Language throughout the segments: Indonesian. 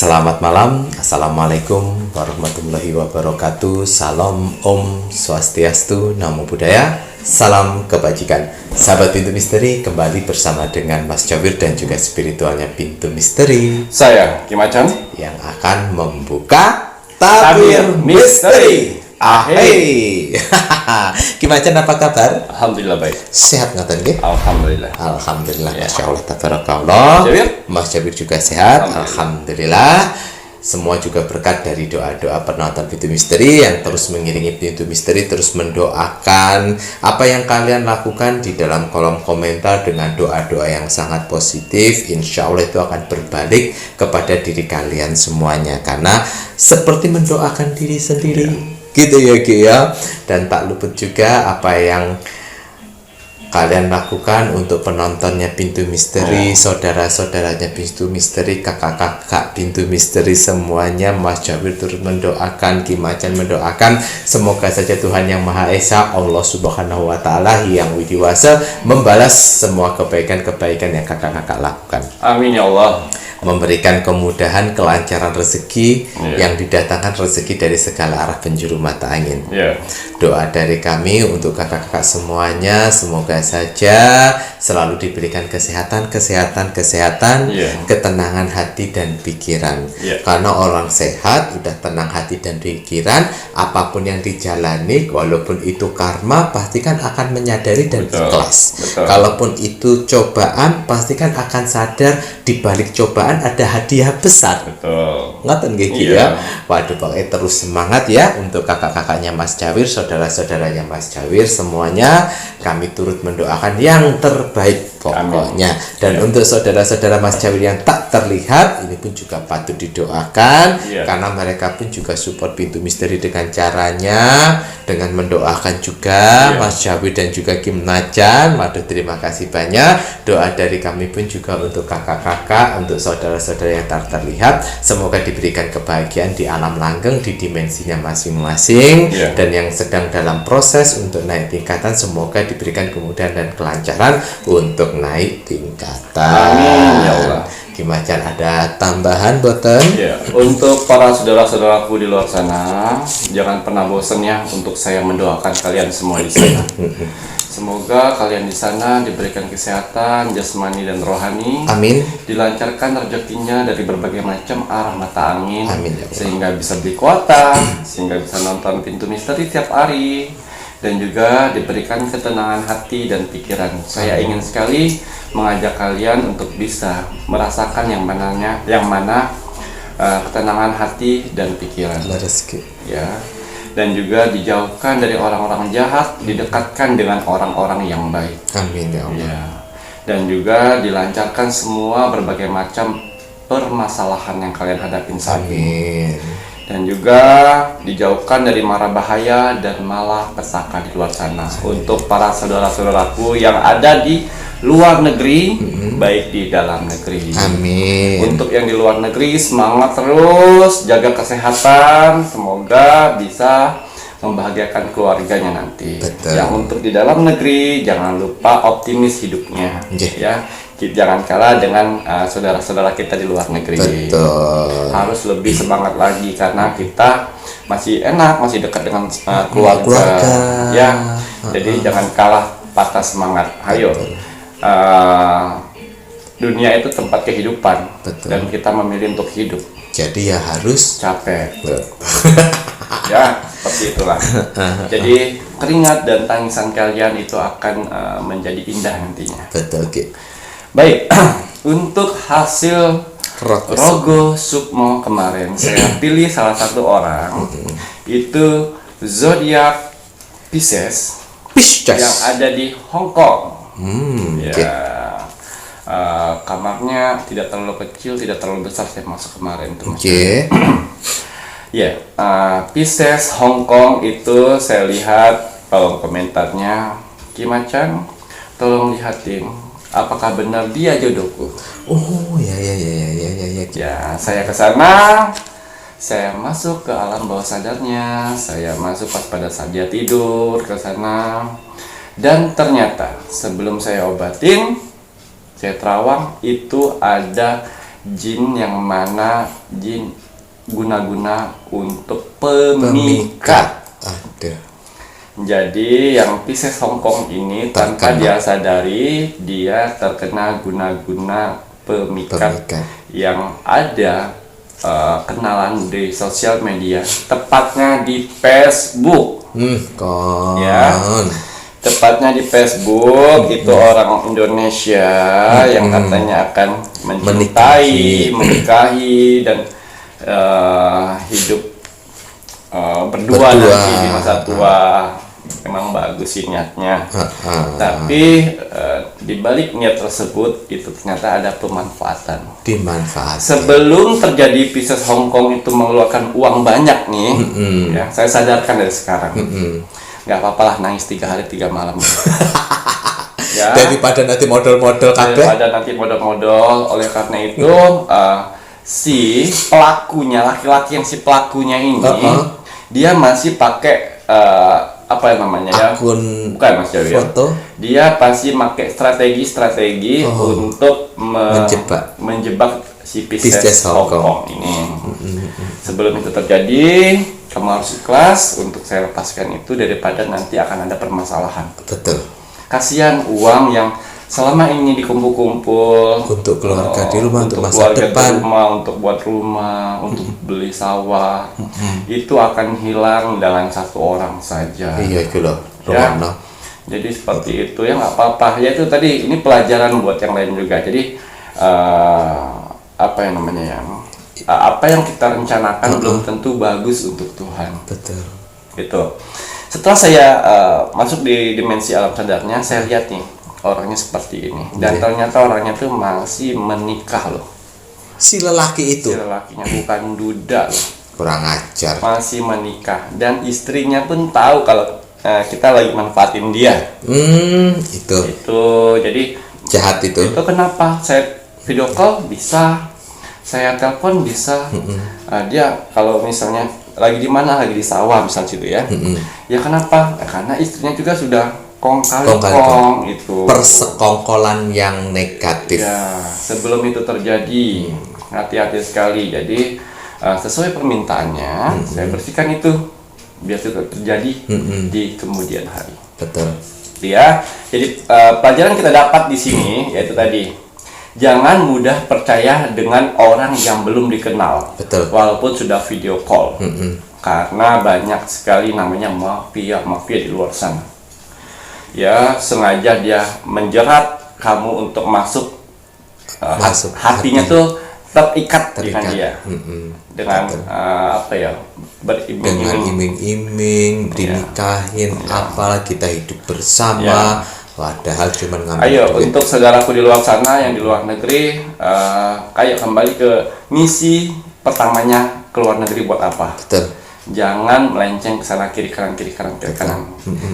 Selamat malam, Assalamualaikum warahmatullahi wabarakatuh. Salam Om Swastiastu, Namo Buddhaya, salam kebajikan. Sahabat Pintu Misteri, kembali bersama dengan Mas Jawir dan juga spiritualnya Pintu Misteri. Saya Kim Acan yang akan membuka tabir misteri. Ahey. Kim-Acan apa kabar? Alhamdulillah baik. Sehat ngaten nggih? Alhamdulillah. Alhamdulillah, Masya Allah, tabarakallah. Mas Jawir juga sehat, Alhamdulillah. Semua juga berkat dari doa-doa penonton Pintu Misteri yang terus mengiringi Pintu Misteri, terus mendoakan apa yang kalian lakukan di dalam kolom komentar dengan doa-doa yang sangat positif. Insya Allah itu akan berbalik kepada diri kalian semuanya, karena seperti mendoakan diri sendiri, gitu ya Ki ya. Dan tak luput juga apa yang kalian lakukan untuk penontonnya Pintu Misteri, saudara-saudaranya Pintu Misteri, kakak-kakak Pintu Misteri semuanya. Mas Jawir turut mendoakan, Kim-Acan mendoakan, semoga saja Tuhan Yang Maha Esa, Allah Subhanahu wa Ta'ala yang widiwasa, membalas semua kebaikan-kebaikan yang kakak-kakak lakukan. Amin ya Allah. Memberikan kemudahan, kelancaran rezeki, yang didatangkan rezeki dari segala arah penjuru mata angin. Doa dari kami untuk kakak-kakak semuanya, semoga saja selalu diberikan kesehatan, ketenangan hati dan pikiran. Karena orang sehat, udah tenang hati dan pikiran, apapun yang dijalani, walaupun itu karma, pastikan akan menyadari dan ikhlas. Kalaupun itu cobaan, pastikan akan sadar di balik cobaan ada hadiah besar. Ngaten nggih ya. Waduh, pokoknya terus semangat ya untuk kakak-kakaknya Mas Jawir, saudara-saudaranya Mas Jawir semuanya. Kami turut mendoakan yang terbaik pokoknya. Dan untuk saudara-saudara Mas Jawir yang tak terlihat, ini pun juga patut didoakan, karena mereka pun juga support Pintu Misteri dengan caranya, dengan mendoakan juga Mas Jawir dan juga Kim-Acan. Waduh, terima kasih banyak. Doa dari kami pun juga untuk kakak-kakak, untuk saudara-saudara yang tak terlihat, semoga diberikan kebahagiaan di alam langgeng, di dimensinya masing-masing. Dan yang sedang dalam proses untuk naik tingkatan, semoga diberikan kemudahan dan kelancaran untuk naik tingkatan. Amin ya Allah. Kim-Acan ada tambahan boten? Untuk para saudara-saudaraku di luar sana, jangan pernah bosan ya untuk saya mendoakan kalian semua di sana. Semoga kalian di sana diberikan kesehatan jasmani dan rohani. Amin. Dilancarkan rezekinya dari berbagai macam arah mata angin. Amin ya Allah. Sehingga bisa beli kuota, sehingga bisa nonton Pintu Misteri tiap hari, dan juga diberikan ketenangan hati dan pikiran. Saya ingin sekali mengajak kalian untuk bisa merasakan yang mana ketenangan hati dan pikiran. Ya. Dan juga dijauhkan dari orang-orang jahat, didekatkan dengan orang-orang yang baik. Amin ya Allah. Ya. Dan juga dilancarkan semua berbagai macam permasalahan yang kalian hadapin saat ini. Dan juga dijauhkan dari mara bahaya dan malapetaka di luar sana. Untuk para saudara-saudaraku yang ada di luar negeri, baik di dalam negeri. Amin. Untuk yang di luar negeri, semangat terus, jaga kesehatan, semoga bisa membahagiakan keluarganya nanti. Yang untuk di dalam negeri, jangan lupa optimis hidupnya, ya. Jangan kalah dengan saudara-saudara kita di luar negeri. Harus lebih semangat lagi, karena kita masih enak, masih dekat dengan keluarga. Ya, jadi jangan kalah patah semangat. Ayo. Dunia itu tempat kehidupan, dan kita memilih untuk hidup. Jadi ya harus capek. Ya, seperti itulah. Jadi keringat dan tangisan kalian itu akan menjadi indah nantinya. Baik, untuk hasil Rogo Sukmo kemarin, saya pilih salah satu orang, itu zodiak Pisces yang ada di Hong Kong. Kamarnya tidak terlalu kecil, tidak terlalu besar. Saya masuk kemarin tuh. Pisces Hong Kong itu saya lihat kolom komentarnya, Kim-Acan, tolong lihatin apakah benar dia jodohku. Ya, saya ke sana, saya masuk ke alam bawah sadarnya, saya masuk pas pada saat dia tidur ke sana, dan ternyata sebelum saya obatin, saya terawang, itu ada jin yang mana jin guna-guna untuk pemikat. Jadi yang Pisces Hongkong ini tanpa dia sadari dia terkena guna-guna pemikat yang ada kenalan di sosial media, tepatnya di Facebook. Ya, tepatnya di Facebook. Itu orang Indonesia yang katanya akan menikahi dan hidup berdua nanti di masa tua. Memang bagus sih niatnya, tapi di balik niat tersebut itu ternyata ada pemanfaatan. Sebelum terjadi Pisces Hongkong itu mengeluarkan uang banyak nih, ya saya sadarkan dari sekarang, nggak apa-apa lah nangis 3 hari 3 malam. Ya, daripada nanti modal-modal oleh karena itu si pelakunya, laki-laki yang si pelakunya ini dia masih pakai apa namanya ya? Akun bukan Mas Jawi, foto. Dia pasti pakai strategi untuk menjebak si Pisces Hongkong ini. Sebelum itu terjadi, kamu harus ikhlas untuk saya lepaskan itu daripada nanti akan ada permasalahan. Betul. Kasihan uang yang selama ini dikumpul-kumpul untuk keluarga di rumah, untuk masa depan, untuk buat rumah, untuk beli sawah, itu akan hilang dengan 1 orang saja. Iya itu loh, ya. Jadi seperti itu ya, nggak apa-apa. Ya itu tadi, ini pelajaran buat yang lain juga. Jadi apa yang namanya ya? Apa yang kita rencanakan belum tentu bagus untuk Tuhan. Betul. Gitu. Setelah saya masuk di dimensi alam sadarnya, saya lihat nih. Orangnya seperti ini dan ternyata orangnya tuh masih menikah loh, si lelaki itu, si lelakinya bukan duda loh. Kurang ajar, masih menikah dan istrinya pun tahu kalau kita lagi manfaatin dia. Itu jadi jahat itu kenapa saya video call bisa, saya telepon bisa. Dia kalau misalnya lagi di mana, lagi di sawah misalnya situ ya. Ya kenapa? Karena istrinya juga sudah kong itu persekongkolan yang negatif. Ya, sebelum itu terjadi hati-hati sekali. Jadi sesuai permintaannya saya bersihkan itu biar tidak terjadi di kemudian hari. Betul. Ya, jadi pelajaran kita dapat di sini yaitu tadi, jangan mudah percaya dengan orang yang belum dikenal. Betul. Walaupun sudah video call. Karena banyak sekali namanya mafia di luar sana. Ya, sengaja dia menjerat kamu untuk masuk hatinya tuh terikat dengan dia, dengan apa ya, dengan iming-iming, dinikahin, apalah kita hidup bersama, padahal cuma ngambil duit. Untuk saudaraku di luar sana yang di luar negeri, kayak kembali ke misi pertamanya ke luar negeri buat apa? Betul. Jangan melenceng ke sana kiri kanan.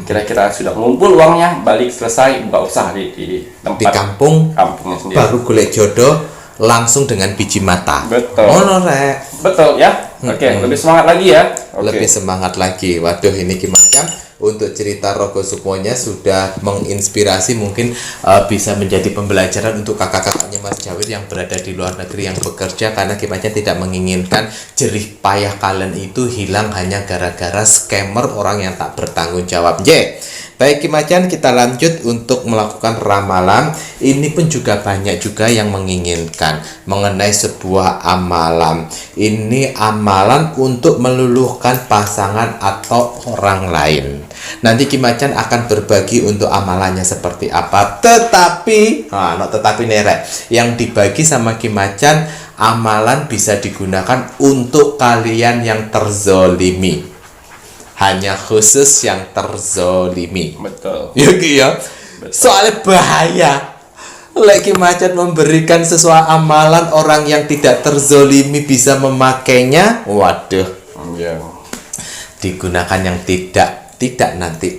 Kira-kira sudah ngumpul uangnya, balik selesai buka usaha di tempat kampungnya sendiri. Baru golek jodoh langsung dengan biji mata. Betul. Betul ya. Oke, lebih semangat lagi ya. Lebih semangat lagi. Waduh, ini gimana? Untuk cerita Rogo Sukmonya sudah menginspirasi, mungkin bisa menjadi pembelajaran untuk kakak-kakaknya Mas Jawir yang berada di luar negeri yang bekerja, karena Kimacan tidak menginginkan jerih payah kalian itu hilang hanya gara-gara scammer orang yang tak bertanggung jawab. Baik Kimacan, kita lanjut untuk melakukan ramalan. Ini pun juga banyak juga yang menginginkan mengenai sebuah amalan. Ini amalan untuk meluluhkan pasangan atau orang lain. Nanti Kimacan akan berbagi untuk amalannya seperti apa. Tetapi nerek yang dibagi sama Kimacan, amalan bisa digunakan untuk kalian yang terzolimi. Hanya khusus yang terzolimi. Betul. Ya. Soalnya bahaya. Lagi Kimacan memberikan sesuatu amalan, orang yang tidak terzolimi bisa memakainya. Waduh. Digunakan yang tidak nanti.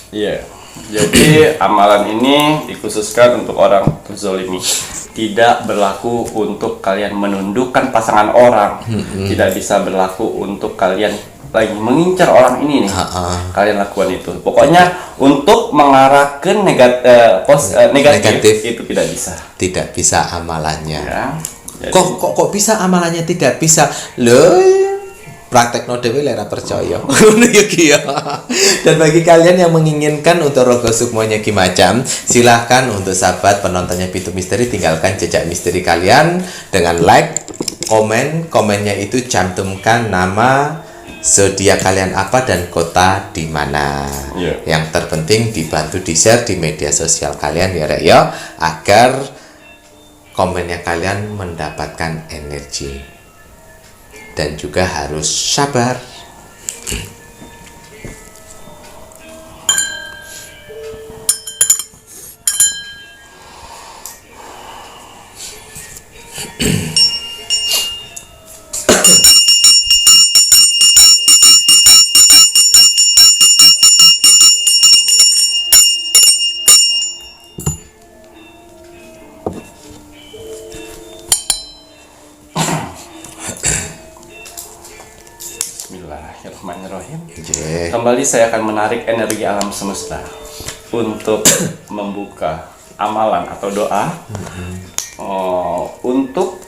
Iya. Jadi amalan ini dikhususkan untuk orang terzolimi. Tidak berlaku untuk kalian menundukkan pasangan orang. Tidak bisa berlaku untuk kalian lagi mengincar orang ini nih, kalian lakukan itu. Pokoknya untuk mengarah ke negatif itu tidak bisa. Tidak bisa amalannya. Ya, jadi, kok bisa amalannya tidak bisa? Loh, praktek no dewe lera percaya. Dan bagi kalian yang menginginkan untuk Rogo Sukmonya Kimacam, silahkan untuk sahabat penontonnya Pitu Misteri, tinggalkan jejak misteri kalian dengan like, komennya itu cantumkan nama, zodiak kalian apa, dan kota di mana. Yang terpenting dibantu di-share di media sosial kalian ya Rek ya, agar komennya kalian mendapatkan energi. Dan juga harus sabar. Bismillahirrahmanirrahim. Kembali saya akan menarik energi alam semesta untuk membuka amalan atau doa untuk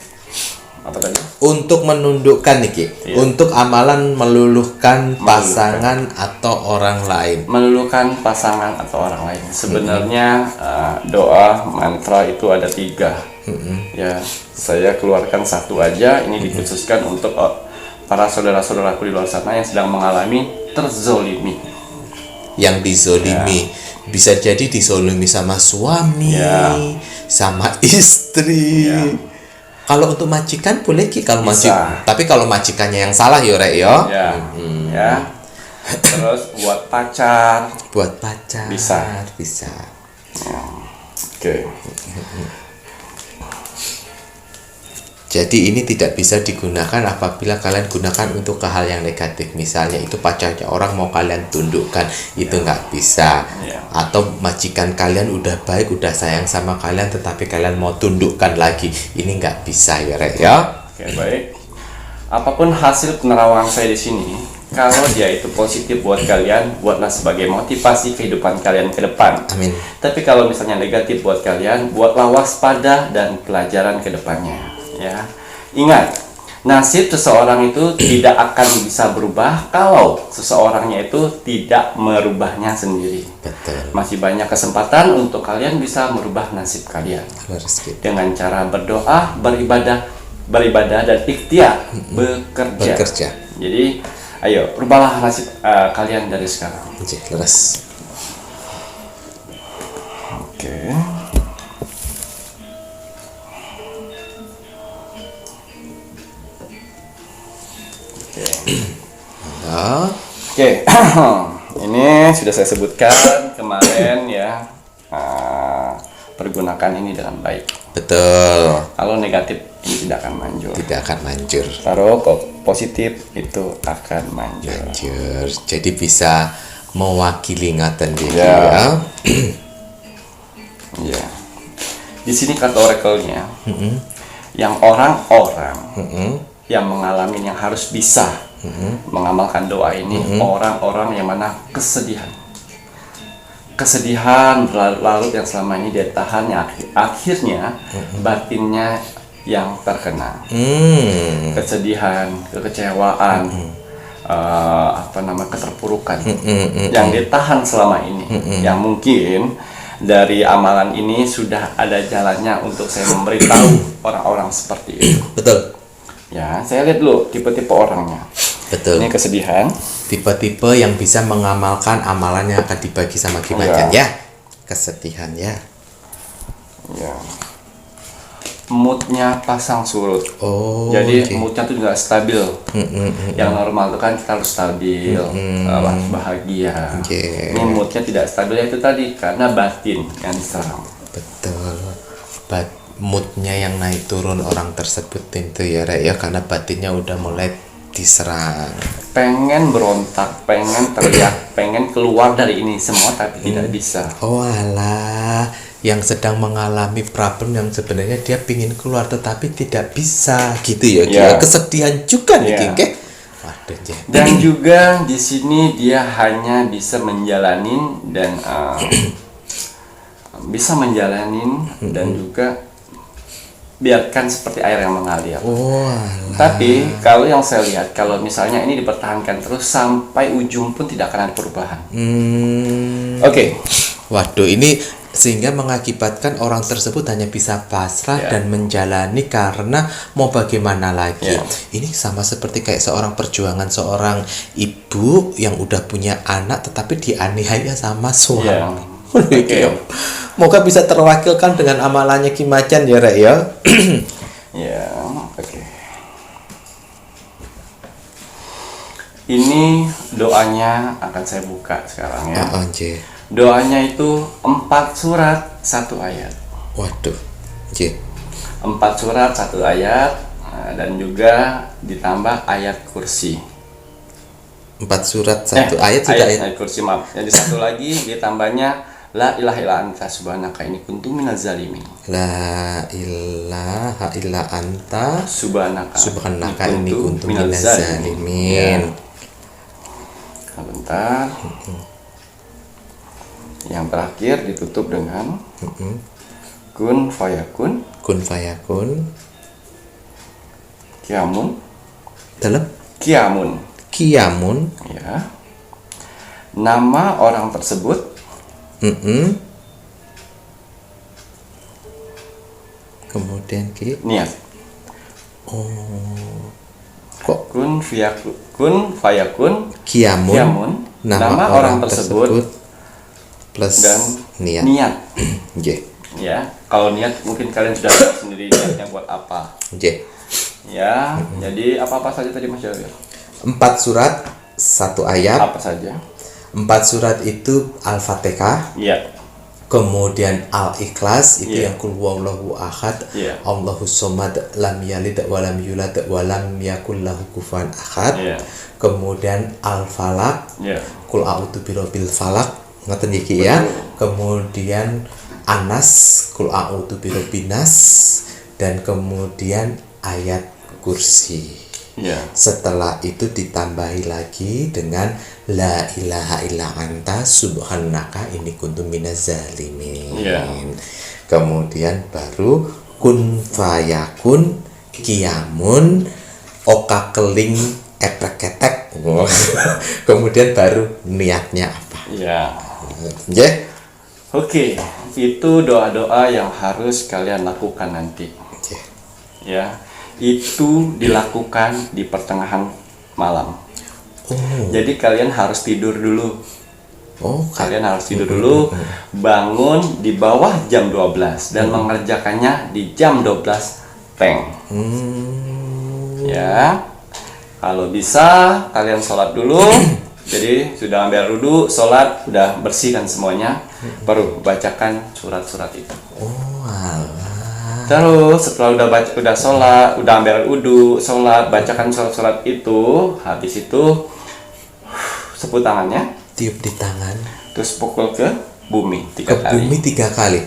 apa tadi? Untuk menundukkan Niki. Untuk amalan meluluhkan pasangan atau orang lain. Meluluhkan pasangan atau orang lain. Sebenarnya doa mantra itu ada 3. Ya, saya keluarkan satu aja. Ini dikhususkan untuk para saudara-saudaraku di luar sana yang sedang mengalami terzolimi. Yang dizolimi, bisa jadi dizolimi sama suami, sama istri. Kalau untuk majikan boleh Ki, kalau majikan. Tapi kalau majikannya yang salah ya Rek ya. Terus buat pacar. Bisa. Oke. Jadi ini tidak bisa digunakan apabila kalian gunakan untuk ke hal yang negatif. Misalnya itu pacarnya orang mau kalian tundukkan, itu nggak bisa. Atau majikan kalian udah baik, udah sayang sama kalian, tetapi kalian mau tundukkan lagi, ini nggak bisa ya Rek ya. Oke, baik. Apapun hasil penerawangan saya di sini, kalau dia itu positif buat kalian, buatlah sebagai motivasi kehidupan kalian ke depan. Amin. Tapi kalau misalnya negatif buat kalian, buatlah waspada dan pelajaran ke depannya. Ya, ingat, nasib seseorang itu tidak akan bisa berubah kalau seseorangnya itu tidak merubahnya sendiri. Betul. Masih banyak kesempatan untuk kalian bisa merubah nasib kalian dengan cara berdoa, beribadah dan ikhtiar bekerja. Jadi, ayo rubahlah nasib kalian dari sekarang. Leres. Oke. Oke, ini sudah saya sebutkan kemarin ya. Pergunakan ini dengan baik. Betul. Kalau negatif ini tidak akan manjur. Taruh positif itu akan manjur. Jadi bisa mewakili ngaten ya. Ya. Di sini kata oracle-nya, yang orang-orang yang mengalami yang harus bisa mengamalkan doa ini, orang-orang yang mana kesedihan berlarut yang selama ini dia tahan, yang akhirnya batinnya yang terkena, kesedihan, kekecewaan, keterpurukan yang ditahan selama ini, yang mungkin dari amalan ini sudah ada jalannya untuk saya memberitahu orang-orang seperti itu. Betul. Ya, saya lihat dulu tipe-tipe orangnya. Betul. Ini kesedihan. Tipe-tipe yang bisa mengamalkan amalan yang akan dibagi sama Kimacan ya. Kesedihan ya. Ya. Moodnya pasang surut. Jadi moodnya tuh nggak stabil. Yang normal tuh kan kita harus stabil, bahagia. Ini moodnya tidak stabil itu tadi karena batin yang diserang. Betul. Moodnya yang naik turun orang tersebut itu ya Rek ya, karena batinnya udah mulai diserang. Pengen berontak, pengen teriak, pengen keluar dari ini semua tapi tidak bisa. Oh alah, yang sedang mengalami problem yang sebenarnya dia pingin keluar tetapi tidak bisa gitu ya. Kesedihan juga nih King. Dan juga di sini dia hanya bisa menjalanin dan dan juga biarkan seperti air yang mengalir. Tapi kalau yang saya lihat, kalau misalnya ini dipertahankan terus sampai ujung pun tidak akan ada perubahan. Oke. Waduh, ini sehingga mengakibatkan orang tersebut hanya bisa pasrah dan menjalani karena mau bagaimana lagi. Ini sama seperti kayak seorang perjuangan seorang ibu yang udah punya anak tetapi dianiaya sama suami. Moga bisa terwakilkan dengan amalannya Ki Macan ya, Rek ya. Oke. Ini doanya akan saya buka sekarang ya. Doanya itu 4 surat 1 ayat. Waduh. 4 surat 1 ayat dan juga ditambah ayat kursi. 4 surat 1 ayat sudah ayat kursi, maaf. Jadi satu lagi ditambahnya la ilaha illa anta subhanaka inni kuntu minaz zalimin. La ilaha illa anta subhanaka inni kuntu minaz zalimin. Bentar. Yang terakhir ditutup dengan kun fayakun. Kun fayakun. Kiamun. Dalam Kiamun. Ya. Nama orang tersebut. Kemudian niat. Kok kun fayakun kiamun nama orang tersebut plus dan niat. Ya, kalau niat mungkin kalian sudah tahu sendiri niatnya buat apa. Ya, jadi apa-apa saja tadi Mas Jawir? 4 surat 1 ayat. Apa saja? 4 surat itu Al-Fatihah. Kemudian Al-Ikhlas itu yang qul huwallahu ahad, Allahus somad, lam yalid wa lam yulad wa lam yakul lahu kufuwan ahad. Kemudian Al-Falaq, qul a'udzu birabbil falaq, ngoten iki ya. Kemudian Anas, qul a'udzu birabbin nas, dan kemudian ayat kursi. Setelah itu ditambahi lagi dengan la ilaha illa anta subhanaka inni kuntu minaz zalimin. Kemudian baru kun fayakun kiamun oka keling eprek-ketek. Kemudian baru niatnya apa. Oke, itu doa-doa yang harus kalian lakukan nanti. Itu dilakukan di pertengahan malam. Jadi kalian harus tidur dulu. Kalian harus tidur dulu, bangun di bawah jam 12 dan mengerjakannya di jam 12 teng. Ya. Kalau bisa kalian sholat dulu. Jadi sudah ambil wudhu, sholat, sudah bersihkan semuanya, baru bacakan surat-surat itu. Terus setelah udah sholat, udah ambil wudhu, sholat, bacakan surat-surat itu, habis itu seput tangannya, tiup di tangan, terus pukul ke bumi 3 kali. Bumi 3 kali.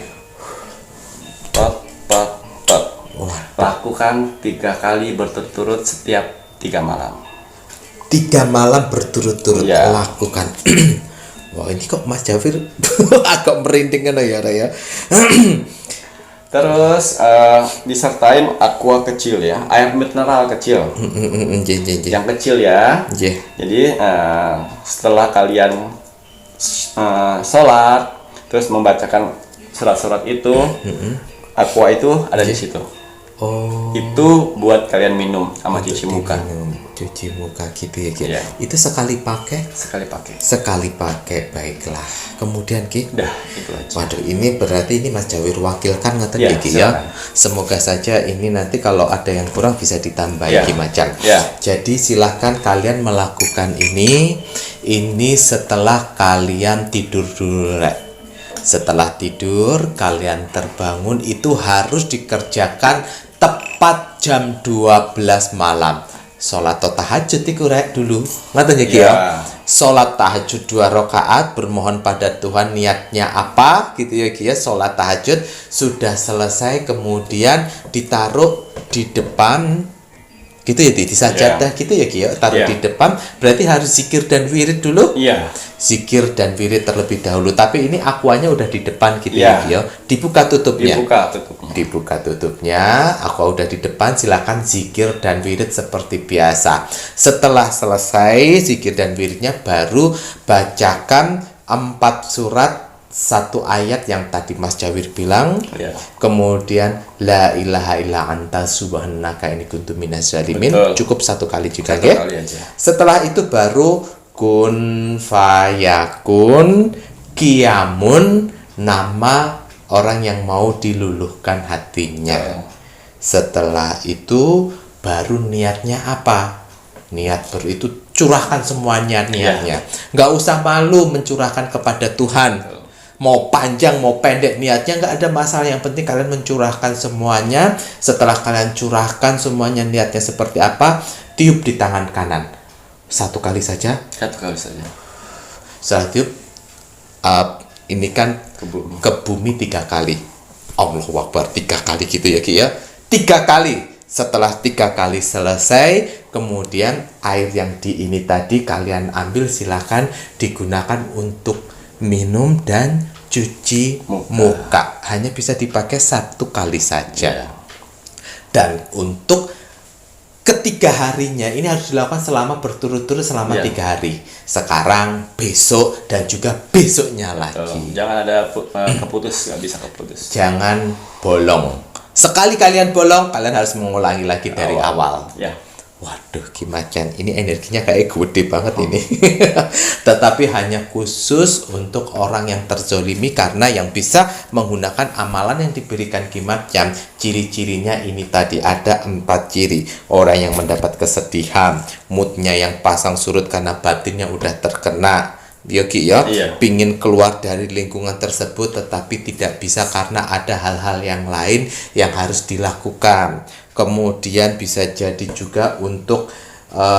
Tot. Lakukan 3 kali berturut-turut setiap 3 malam. 3 malam berturut-turut lakukan. Wah, ini kok Mas Jafir agak merinding kan ya, Raya. Terus disertain aqua kecil ya, air mineral kecil. Yang kecil ya. Jadi setelah kalian sholat, terus membacakan surat-surat itu, aqua itu ada di situ. Itu buat kalian minum sama cuci muka. Cuci muka gitu ya. Itu sekali pakai? Sekali pakai, baiklah. Kemudian Ki? Dah, itu aja. Waduh, ini berarti ini Mas Jawir wakilkan ngeten Ki ya. Semoga saja ini nanti kalau ada yang kurang bisa ditambahi Ki Macan. Jadi silahkan kalian melakukan ini setelah kalian tidur dulu. Setelah tidur kalian terbangun itu harus dikerjakan tepat jam 12 malam. Sholat tahajud iku rek dulu. Ngaten ya Ki ya. Sholat tahajud 2 rakaat, bermohon pada Tuhan niatnya apa gitu ya Ki ya. Sholat tahajud sudah selesai, kemudian ditaruh di depan Gitu ya di sajadah gitu ya Ki ya, taruh di depan, berarti harus zikir dan wirid dulu. Zikir dan wirid terlebih dahulu, tapi ini aquanya udah di depan gitu ya Ki ya. Dibuka tutupnya. Dibuka tutupnya, aqua udah di depan, silakan zikir dan wirid seperti biasa. Setelah selesai zikir dan wiridnya, baru bacakan 4 surat, 1 ayat yang tadi Mas Jawir bilang, kemudian la ilaha illa anta subhanaka inni kuntu minaz zalimin, cukup 1 kali juga ya. Setelah itu baru kun fayakun kiamun, nama orang yang mau diluluhkan hatinya. Setelah itu baru niatnya apa? Niat itu curahkan semuanya niatnya. Nggak usah malu mencurahkan kepada Tuhan. Mau panjang mau pendek niatnya nggak ada masalah, yang penting kalian mencurahkan semuanya. Setelah kalian curahkan semuanya niatnya seperti apa, tiup di tangan kanan 1 kali saja. Setelah tiup ini kan ke bumi 3 kali. Allahu Akbar, 3 kali gitu ya Ki ya. 3 kali. Setelah 3 kali selesai, kemudian air yang di ini tadi kalian ambil, silakan digunakan untuk minum dan cuci muka. Hanya bisa dipakai 1 kali saja. Dan untuk ketiga harinya ini harus dilakukan selama berturut-turut selama 3 hari. Sekarang, besok, dan juga besoknya lagi. Jangan ada keputus, nggak bisa keputus. Jangan bolong. Sekali kalian bolong, kalian harus mengulangi lagi dari awal. Waduh, Ki Macan, ini energinya kayak gede banget ini. Tetapi hanya khusus untuk orang yang terzolimi, karena yang bisa menggunakan amalan yang diberikan Ki Macan, ciri-cirinya ini tadi ada 4 ciri. Orang yang mendapat kesedihan, moodnya yang pasang surut karena batinnya udah terkena. Ki ya, pingin keluar dari lingkungan tersebut tetapi tidak bisa karena ada hal-hal yang lain yang harus dilakukan. Kemudian bisa jadi juga untuk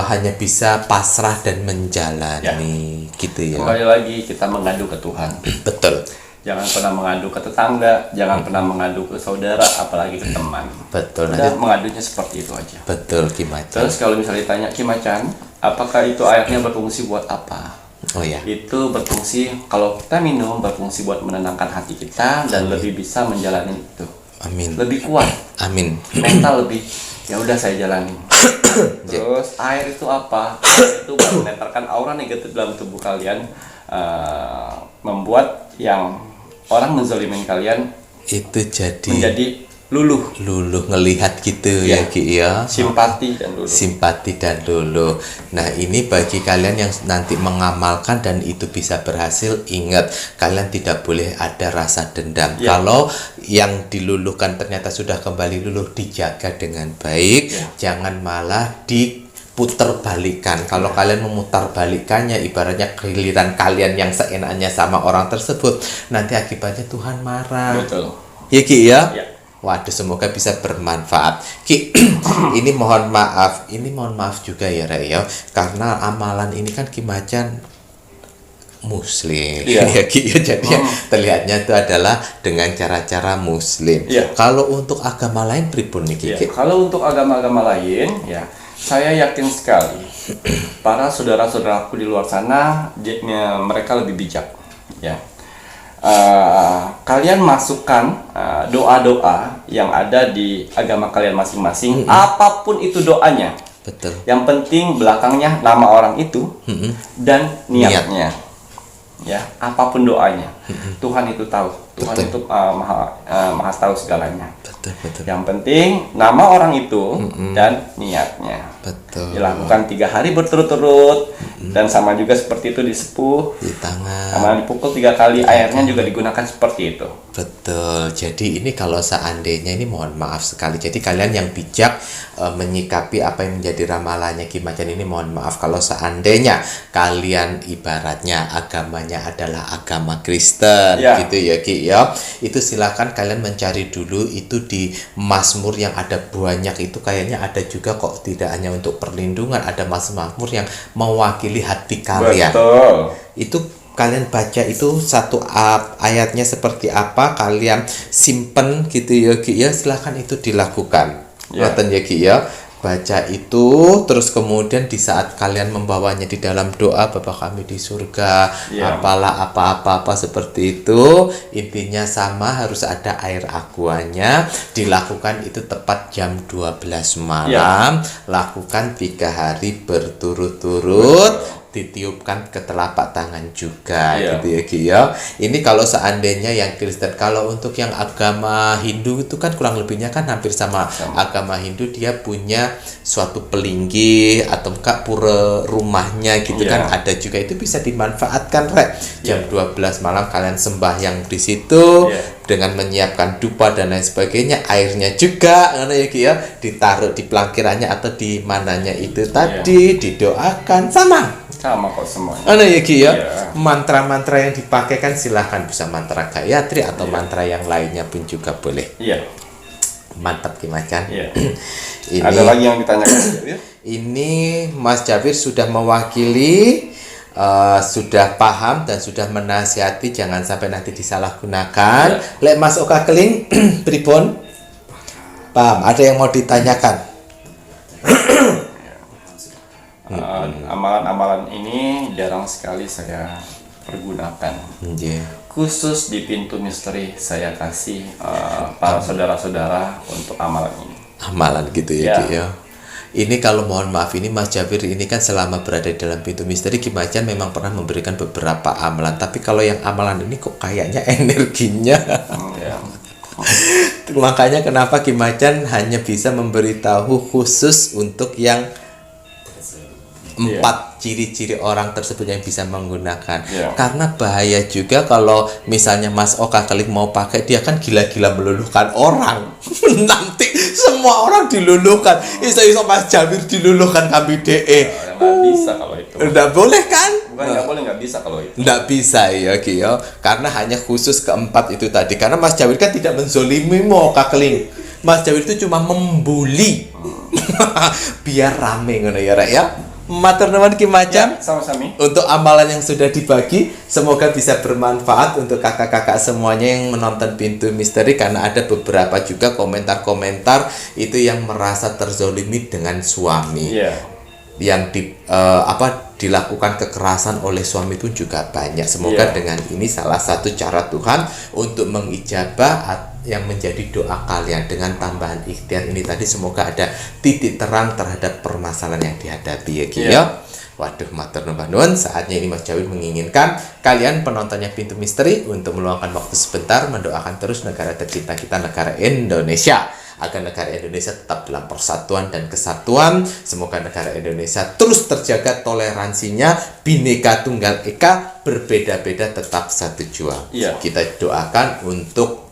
hanya bisa pasrah dan menjalani gitu ya. Kembali lagi kita mengadu ke Tuhan. Betul. Jangan pernah mengadu ke tetangga, jangan pernah mengadu ke saudara, apalagi ke teman. Betul. Udah, mengadunya seperti itu aja. Betul, Ki Macan. Terus kalau misalnya ditanya, Ki Macan, apakah itu airnya berfungsi buat apa? Itu berfungsi, kalau kita minum, berfungsi buat menenangkan hati kita dan lebih bisa menjalani itu. Amin. Lebih kuat. Amin. Mental lebih, ya udah saya jalani. Terus air itu apa? Air itu menetralkan aura negatif dalam tubuh kalian, membuat yang orang menzalimin kalian itu jadi menjadi luluh ngelihat gitu ya Ki ya. Simpati dan luluh. Nah, ini bagi kalian yang nanti mengamalkan dan itu bisa berhasil, ingat kalian tidak boleh ada rasa dendam. Kalau yang diluluhkan ternyata sudah kembali luluh, dijaga dengan baik, jangan malah diputar balikan. Kalau kalian memutar balikannya, ibaratnya giliran kalian yang seenaknya sama orang tersebut, nanti akibatnya Tuhan marah. Betul. Ya Ki ya. Waduh, semoga bisa bermanfaat. Ki, ini mohon maaf juga ya Rayo, karena amalan ini kan Ki Macan Muslim, ya Ki. Jadi terlihatnya itu adalah dengan cara-cara Muslim. Kalau untuk agama lain pripun nih Ki? Kalau untuk agama-agama lain, ya saya yakin sekali para saudara-saudaraku di luar sana, mereka lebih bijak. Kalian masukkan doa-doa yang ada di agama kalian masing-masing, apapun itu doanya. Betul. Yang penting belakangnya nama orang itu dan niatnya. Apapun doanya, Tuhan itu tahu. Tuhan itu maha tahu segalanya. Betul. Yang penting nama orang itu dan niatnya. Betul. Dilakukan 3 hari berturut-turut, dan sama juga seperti itu disepuh di tangan, sama dipukul 3 kali, airnya juga digunakan seperti itu. Betul. Jadi ini kalau seandainya, ini mohon maaf sekali, jadi kalian yang bijak menyikapi apa yang menjadi ramalannya Ki Macan ini, mohon maaf kalau seandainya kalian ibaratnya agamanya adalah agama Kristen gitu ya Ki ya, itu silakan kalian mencari dulu itu di Mazmur yang ada banyak itu, kayaknya ada juga kok, tidak hanya untuk perlindungan, ada Mazmur yang mewakili hati kalian. Betul. Itu kalian baca itu satu ayatnya seperti apa, kalian simpen gitu ya Ki ya, silahkan itu dilakukan. Ngoten ya Ki ya. baca itu, terus kemudian di saat kalian membawanya di dalam doa Bapa kami di surga, apalah apa-apa seperti itu, intinya sama, harus ada air aquanya. Dilakukan itu tepat jam 12 malam, lakukan 3 hari berturut-turut, ditiupkan ke telapak tangan juga, gitu ya Ki ya. Ini kalau seandainya yang Kristen. Kalau untuk yang agama Hindu itu kan kurang lebihnya kan hampir sama. Agama Hindu dia punya suatu pelinggi atau enggak pura rumahnya gitu kan, ada juga, itu bisa dimanfaatkan jam 12 malam kalian sembahyang di situ dengan menyiapkan dupa dan lain sebagainya, airnya juga ya Ki ya, ditaruh di pelangkirannya atau di mananya itu tadi, didoakan sama kok semuanya. Ya Ki ya. Mantra-mantra yang dipakai kan silahkan, bisa mantra Gayatri atau mantra yang lainnya pun juga boleh. Mantap Ki Macan. Ini, ada lagi yang ditanyakan? Ini Mas Jabir sudah mewakili, sudah paham dan sudah menasihati, jangan sampai nanti disalahgunakan. Lek Mas Oka Keling pripun? Paham? Ada yang mau ditanyakan? Amalan-amalan ini jarang sekali saya pergunakan. Khusus di pintu misteri saya kasih para saudara-saudara untuk amalan ini. Amalan gitu ya Ki ya. Ini kalau mohon maaf, ini Mas Jabir ini kan selama berada di dalam pintu misteri Ki Macan memang pernah memberikan beberapa amalan, tapi kalau yang amalan ini kok kayaknya energinya makanya kenapa Ki Macan hanya bisa memberitahu khusus untuk yang 4 ciri-ciri orang tersebut yang bisa menggunakan. Karena bahaya juga kalau misalnya Mas Oka Keling mau pakai, dia kan gila-gila meluluhkan orang. Nanti semua orang diluluhkan. Iso-iso Mas Jabir diluluhkan kami DE. Nggak bisa kalau itu. Nggak boleh kan? Bukan nggak boleh, nggak bisa kalau itu. Nggak bisa ya Ki ya. Karena hanya khusus ke-4 itu tadi. Karena Mas Jabir kan tidak menzolimi Oka Keling. Mas Jabir itu cuma membuli. Biar rame ngono ya Rek ya. Matur nuwun Ki Macan. Sama-sama. Untuk amalan yang sudah dibagi, semoga bisa bermanfaat untuk kakak-kakak semuanya yang menonton Pintu Misteri, karena ada beberapa juga komentar-komentar itu yang merasa terzolimi dengan suami. Yang dilakukan kekerasan oleh suami pun juga banyak. Semoga dengan ini salah satu cara Tuhan untuk mengijabah yang menjadi doa kalian dengan tambahan ikhtiar ini tadi. Semoga ada titik terang terhadap permasalahan yang dihadapi ya Ki ya. Waduh, matur nuwun. Saatnya ini Mas Jawir menginginkan kalian penontonnya Pintu Misteri untuk meluangkan waktu sebentar mendoakan terus negara tercinta kita, negara Indonesia, agar negara Indonesia tetap dalam persatuan dan kesatuan. Semoga negara Indonesia terus terjaga toleransinya, Bhinneka Tunggal Ika, berbeda-beda tetap satu jua. Kita doakan untuk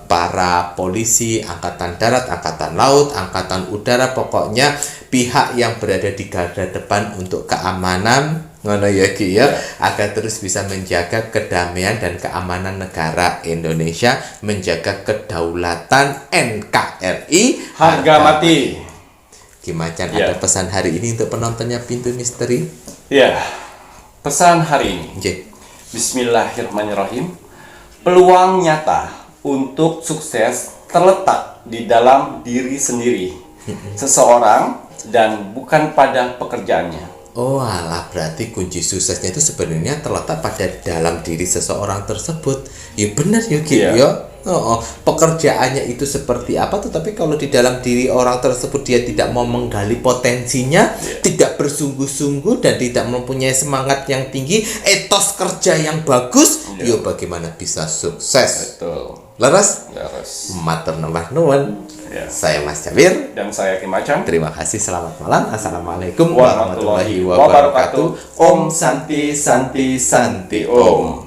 para polisi, angkatan darat, angkatan laut, angkatan udara, pokoknya pihak yang berada di garda depan untuk keamanan ngono ya Ki ya, agar terus bisa menjaga kedamaian dan keamanan negara Indonesia, menjaga kedaulatan NKRI harga mati. Ki Macan ada pesan hari ini untuk penontonnya Pintu Misteri? Pesan hari ini. Bismillahirrahmanirrahim. Peluang nyata untuk sukses terletak di dalam diri sendiri seseorang dan bukan pada pekerjaannya. Oh alah, berarti kunci suksesnya itu sebenarnya terletak pada dalam diri seseorang tersebut. Ya benar ya Ki ya. Pekerjaannya itu seperti apa tuh, tapi kalau di dalam diri orang tersebut dia tidak mau menggali potensinya, tidak bersungguh-sungguh dan tidak mempunyai semangat yang tinggi, etos kerja yang bagus, yo bagaimana bisa sukses? Betul. Laras? Matur nuwun. Saya Mas Jawir dan saya Ki Macan. Terima kasih, selamat malam. Assalamualaikum warahmatullahi wabarakatuh. Om Santi Santi Santi Om.